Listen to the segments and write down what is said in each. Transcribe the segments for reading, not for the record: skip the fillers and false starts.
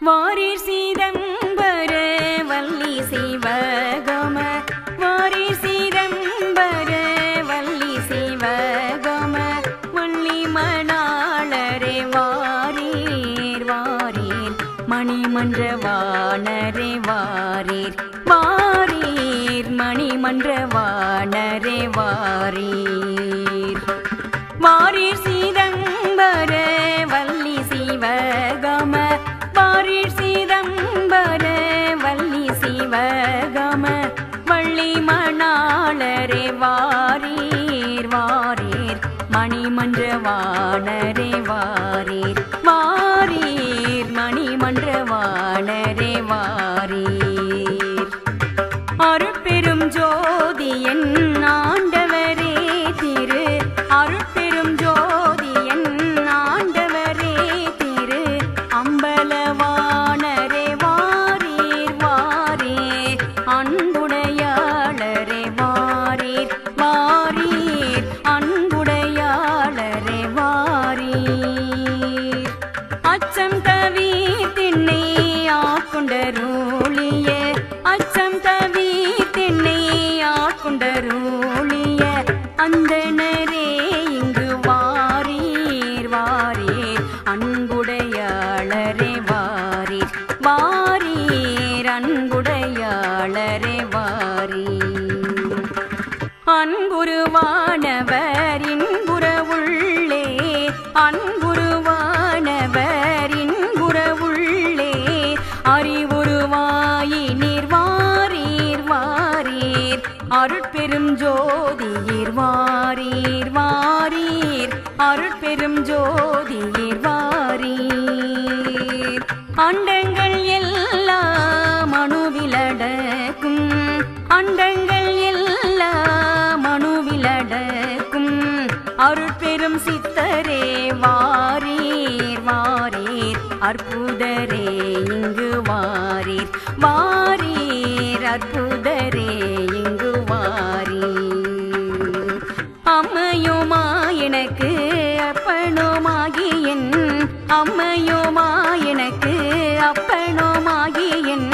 வாரீர் சீதம்பர வள்ளி சிவகம வாரீர் சீதம்பர வள்ளி சிவகம வள்ளி மணாளரே வாரீர் வாரீர் மணிமன்ற வாணரே வாரீர் வாரீர் மணிமன்ற வாணரே வாரீர் வாரீர் சீதம்பர வள்ளி சிவகம வாரீர் சீதம்பர வள்ளி சிவகம வள்ளி மணாளரே வாரீர் வாரீர் மணிமன்ற வாணரே வாரீர் வாரீர் மணிமன்ற வாணரே வாரீர் அருட்பெரும் ஜோதி என் ஆண்டவரே திரு அருட்பெரும் ஜோதி என் ஆண்டவரே திரு அம்பலவாணரே வாரீர் வாரீர் அன்புடையாளரே வாரீர் வாரீர் அன்புடையாளரே வாரீர் அச்சம் தவிர்த்தின்னை ஆட்கொண்டருளிய அச்சம் தவிர்த்தின்னை ஆட்கொண்டருளிய அந்தணரே இங்கு வாரீர் வாரீர் அன்புடையாளரே வாரீர் வாரீர் அன்புடையாளரே வாரீர் அன்புருவானவர் இன்புற உள்ளே அன்புருவானவர் இன்புற உள்ளே அறிவுருவாயினீர் வாரீர் வாரீர் அருட்பெரும் ஜோதியிர் வாரீர் வாரீர் அருட்பெரும் ஜோதியிர் வாரீர் அண்டங்கள் எல்லாம் அணுவிலடக்கும் அண்டங்கள் எல்லாம் அணுவிலடக்கும் அருட்பெரும் சித்தரே வாரீர் வாரீர் அற்புதரே இங்கு வாரீர் வாரீர் அற்புதரே இங்கு வாரீர் அம்மையுமா எனக்கு அப்பனுமாகி என் அம்மையுமா எனக்கு அப்பனுமாகி என்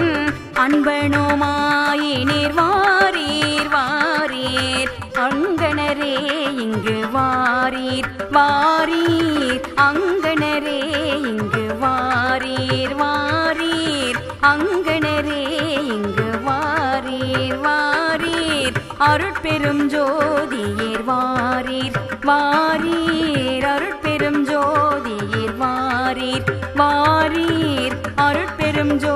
அன்பனுமாயினீர் வாரீர் வாரீர் அங்கணரே இங்கு வாரீர் வாரீர் அங்கணரே இங்கு வாரீர் வாரீர் அங்கணரே இங்கு வாரீர் வாரீர் அருட்பெரும் ஜோதியிர் வாரீர் வாரீர் அருட்பெரும் ஜோதியிர் வாரீர் வாரீர் அருட்பெரும் ஜோதி